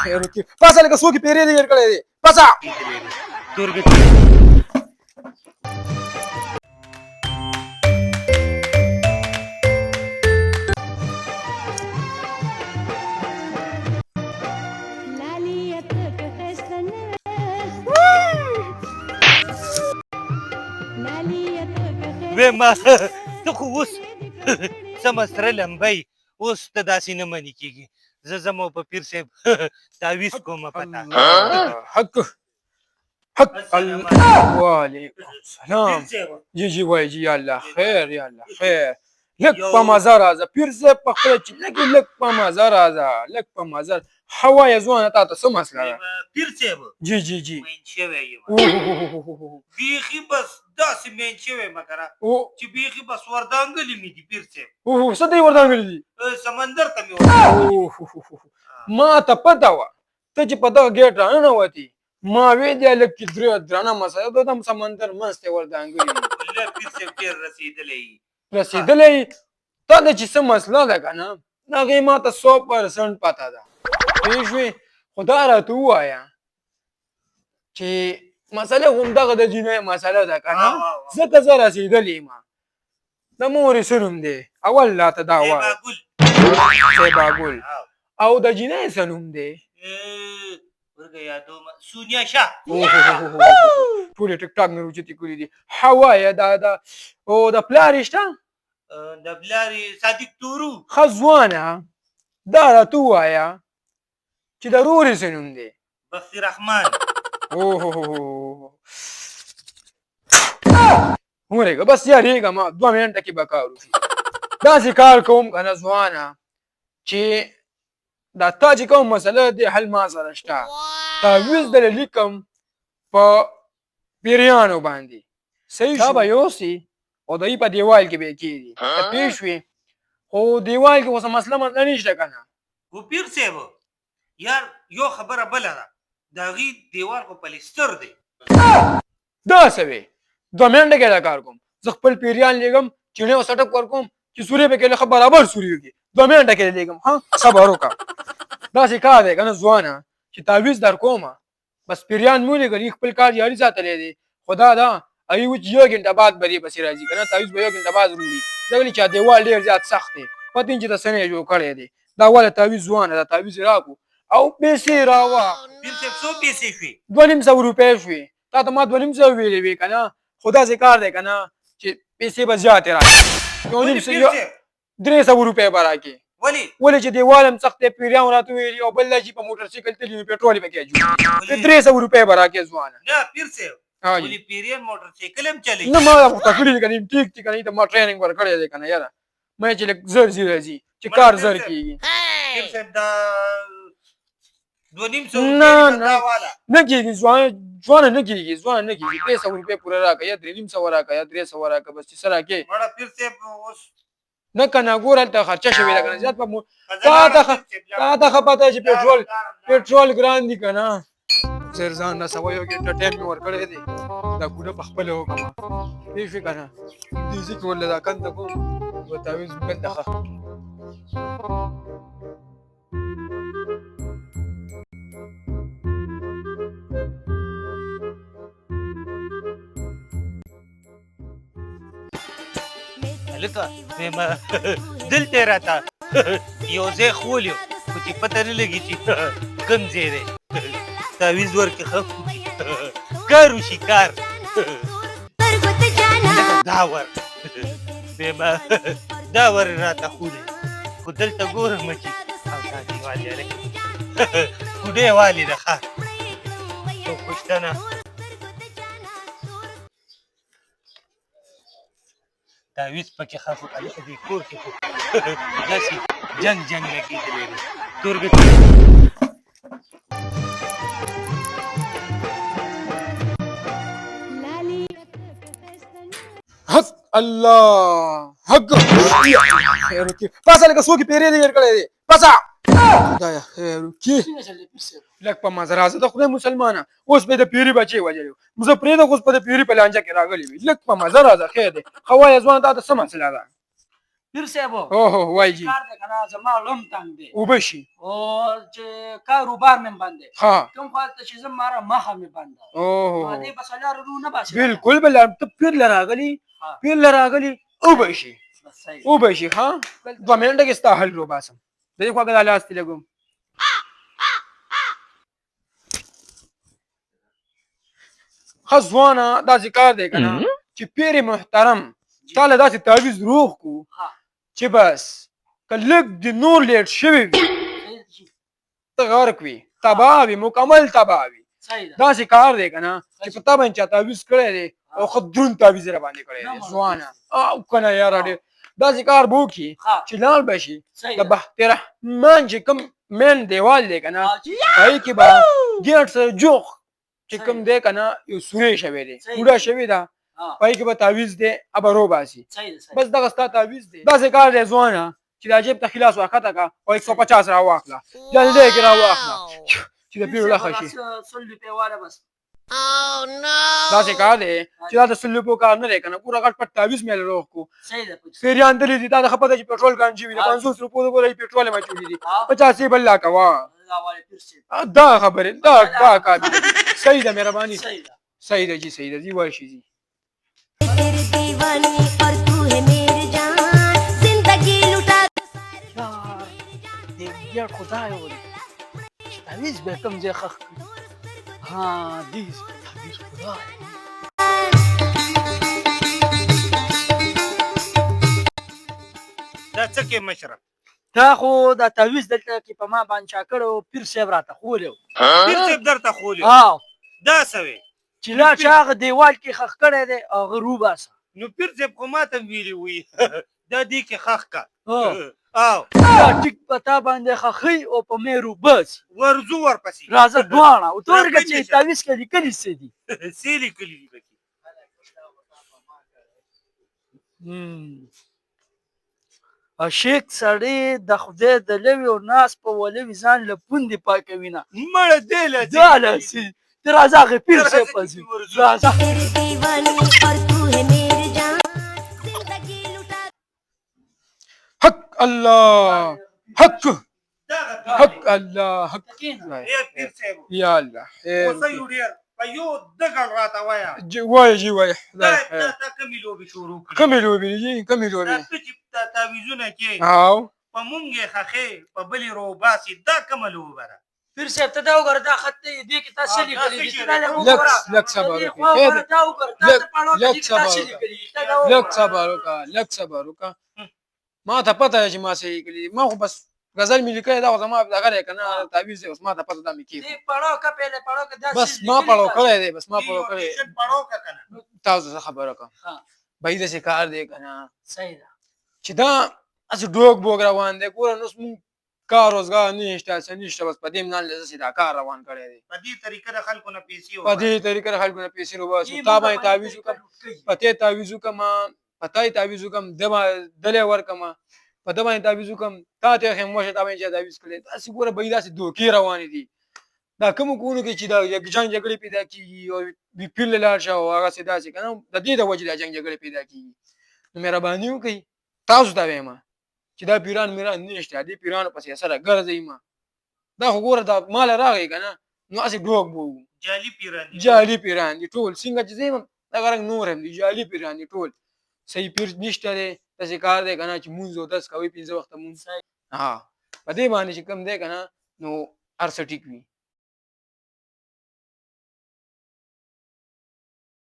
خیر وکړي پاسه لکه څوک یې پیرې دې هېر کړی دی پاسه ویما ته خو اوس سمه سره لمبی اوس ته داسې نه منې کېږي زه ځم او په پیر صاحب تعویض کومه پته حق حق وعلیکم السلام جی جی وای جی یا الله خیر یا الله خیر لږ په مزه راځه پیر صاحب په خپله چې لږ په مزه راځه لږ په مزه هوا یې ځوانه تا ته څه مسله ده پیر صاحب جی جی جی مین شوی یم بیخي بس داسې مین شوی یم کنه چې بیخي بس وردانګلي مې دي پیر صاحب څه دی وردانګلي دي سمندر ته مې ما ته پته وه ته چې په دغه ګیټ راننوتې ما وې دی لږ کې درانه مسله ده د سمندر منځ ته ورځانګلي الله پیر صاحب ډېر رسېدلی رسېدلی تا ته چې څه مسله ده که نه هغې ما ته 100% پته ده پوه شوې خو دا راته ووایه چې مسله همدغه د جینۍ مسله ده که نه ځکه زه رسېدلی یم د مورې څه نوم دی اول راته دا وایه صیباګل او د جینۍ څه نوم دی سونیا شاه ټولې ټیک ټاک مې اوچتې کړي دي هوا یې دا او د پلار یې شته د پلار یې صادق تورو ښه ځوانه دا راته ووایه چې د رور یې څه نوم دی بختي رحمان ورېږه بس یارېږه ما 2 منټه کې به کار وشي داسې کار کوم که نه ځوانه چې دا تا چې کوم مسله دی حل ما سره شته تعویض درله لیکم په پیریانو باندې صحیح شو به یوسي او د په دیوال کې به یې کېږي ته پوه شوې خو دیوال کې اوس مسله نشته که نه خو پیر صاحب یار یو خبره بله ده د هغې دیوال خو پلیستر دی دا څه وې 2 منټه کې دا کار کوم زه خپل پیریان لېږم چینې او سټک ورکوم چې سورې پکې لکه برابر سورې وکړي 2 منټه کې لېږم ها صبر وکړه داسې کار دی که نه ځوانه چې تعویض در کومه بس پیریان مو لېږل خپل کار جاري ساتلی دی خو دا ده هغې و چې 1 ګنټه بعد به دې پسې راځي که نه تعویض به 1 ګنټه بعد روړي ځکه چې دیوال ډېر زیات سخت دی پته چې د څه نه یې جوړ کړی دی دا ولې تعویض ځوانه دا تعویض یې راکړو او پیسې راوه پیر صاحب څو پیسې شوې 250 روپۍ شوې تا ته ما 250 ویلې وې که نه خو داسې کار دی که نه چې پیسې به زیاتې راکړي 300 روپۍ به راکړي ولې چې دیوال هم سخت دی پیریان راته ویلي او بل دا چې په موټرسایکل تلي نو پېټرول یې پکې اچوي 300 روپۍ به راکړې ځوانه نه پیر صاحب ولې پیریان موټرسایکل هم چلوي نه ما خو کړي دي که نه ټیک دي که نه ته ما ټریننګ ورکړی دی که نه یاره ما چې لږ زر زی راځي چې کار زر کېږي پیر صاحب دا 250 نه کېږي ځوانه نه کېږي 300 روپۍ پوره راکړه یا 350 راکړه یا 300 راکړه بس چې څه راکړې پیر صاحب اوس نه که نه ګوره هلته خرچه شوې ده که نه زیات په تا ته ښه پته چې پېټرول ګران دي که نه زر ځان رسوه 1 ګنټه ټایم مې ورکړی دی دا ګوډه په خپله وکړمه پوه شوې که نه دې ځکه ورله دا کنده کوم یوه تعویض بلته ښه لکه دلته یې راته یو ځای ښوولي خو چې پته نه لګي چې کوم ځای دی تعویض ورکړي ښه کار وشي کار دا ور راته ښولي خو دلته ګورم چې او دا دیوال یې کوډې والې ده ښه څو پوښتنه تعویض پکې خافو هلته دې کور کې خو داسې جنګ لګېدلی دی تورګټي حق الله حق خیر وکړي پاسه لکه څوک یې پیرې دې هېر کړی دی پاسه خدایه خیر وکړي لږ په مزه راځه د خدای مسلمانه اوس به د پیري بچې وژلی و زه پرېږده خو اوس په د پیري په لانجه کې راغلی وي لږ په مزه راځه خیر دی ښه وایه ځوان تا ته څه مسله ده پیر صاحب اوهو وایي جي کار دی که نه زما لم تنګ دی اوبه شي او چې کاروبار مې بند دی ها کوم خواته چې زه ماره مخه مې بند ده اوه دې بس لاره رو نه باسي بالکل بل ته پیر لراغلی پیر لراغلی او بشي بس صحیح او بشي ها 2 منټه کې ستا حل رو باسم د دې خواږه د لاس ته لګوم خزوانه دا ذکر دی کنه چې پیر محترم تعالی داسې تعویذ روح کو ها چې بس کلک د نور لیټ شوی وي صحیح جی ته غرق وي تباه وي مکمل تباه وي صحیح ده داسې کار دی کنه چې په تا باندې چا تعویذ کړی دی او خدرون تعویذ را باندې کړی دی ځوانه او کنه یاره ډېر داسې کار به وکړي ها چې لاړ به شي صحیح د ده بخترحمان چې کوم مین دیوال دی کنه ها جی هغې کې به ګیټ سره جوخ چې صحیح. کوم دی کنه یو سوری شوی دی صحیح. بوډا شوې ده ها په هغې کې به تعویذ دی ابه رو باسي صحیح ده صحیح بس دغه ستا تعویذ دی داسې کار دی ځوانه چې دا جیب ته خلاص واښته کا او 150 را واخله جلدی کې را واخله چې د پیرو لخه شي سل روپۍ والا بس داسې کار دی چې دا د 100 روپو کار نه دی کنه پوره غټ پټ تعویذ مې روغ کو صحیح ده پوچ پیریان دلی دي دا د خپه چې پېټرول ګانجی وي د 500 روپو د ګورې پېټرول ما چولی دي ها 50 بل لا کوا الله والے پیر سے دا خبره دا کار صحیح ده مهرباني صحیح ده صحیح ده جی صحیح ده جی وایشي جی तेरी दीवानी और तू है मेरी जान जिंदगी लुटा یار دې بیا خدای وله تعویذ به کوم ځای خخ ها دې تعویذ خدای دا څه کې مشره تا خو دا تعویذ دلته کې په ما باندې چا کړو پیر صاحب راته خولیو پیر صاحب درته خولي ها دا سوي چې لا چاغه دیوال کې خخ کړی دی هغه رو باسه نو پیر صاحب خو ماته ویلي وي دا دې کې خخ کا ها او دا ټیک پتا باندې خخی او په مې رو بس ورزو ورپسې راځه دواړه او تورګه راپنځه چې شه. تعویذ کې لیکلي څه دي سیلی کلی دی پکې عاشق سړی د خدای د لوی او ناس په ولوي ځان له پوندې پاکوي نه مړه دی له دا لاسي ته راځه هغه پیر صاحب پسې راځه तेरी दीवानी और तू है मेरी जान जिंदगी लुटा حق الله حق دغه حق الله حق ډېر پیر صاحب یا الله اوسه یو ډېر په یو دګل راته وایا وای جی وای دا تا کمی لوبې شروع کړې کمی لوبي جی کمی دا لوبي ته چې تا تعویذونه کې او په مونږ یې خخې په بلې رو باسي دا کومه لوبه ده پیر صاحب ته دا وګوره دا خط دی دې کې تاسو لیکلي دي ته دا لک صبر دا وکړه وګوره دا ته پړو لک کې تاسو صبر لیکلي لک صبر وکړه لک صبر وکړه ما ته پته چې ما صحیح کړی ما خو بس غزل مې لیکلی دا خو زما دغه دی که نه تعویذ دی اوس ما ته پته دا مې کېږي دې پړو کا پهله پړو کا دا بس ما پړو کړی دی بس ما پړو کړی پړو کا کنه تاسو څه خبره کوم ها بای داسې کار دی که نه صحیح ده چې دا هسې ډوګ بوګ روان دی ګوره نو اوس مونږ کار روزګار نشته څه نشته بس په دې منال داسې دا کار روان کړی دی په دې طریقه د خلکو نه پیسې په دې طریقه د خلکو نه پیسې روباسو تا باندې تعویذ وکړم په ته تعویذ وکړم په تا یې تعویذ وکړم دلې ورکړم په ده باندې تعویذ وکړم تا ته ښیم وشه تا باندې چا تعویذ کړی داسې ګوره بهي داسې دوکې روانې دي دا کومو کورونو کې چې دا جنګ جګړې پیدا کېږي او پیر له لاړ شه او هغسې داسې که نه د دې د وجې دا جنګ جګړې پیدا کېږي نو مهرباني وکړئ تاسو ته وایم چې دا پیران میران نشته دې پیرانو پسې سره ګرځئ ما دا خو ګوره دا ماله راغی که نه نو هسې ډوګ بوګ جالي پیران دي. جالي پیران دي ټول څنګه چې زه یم دغه رنګ نور هم دي جالي پیران دي ټول صحیح پیر نشته دی داسې کار دی که نه چې مونځ او دس کوئ 5 وخته مونځ ها په دې باندې چې کوم دی که نه نو هر څه ټیک وي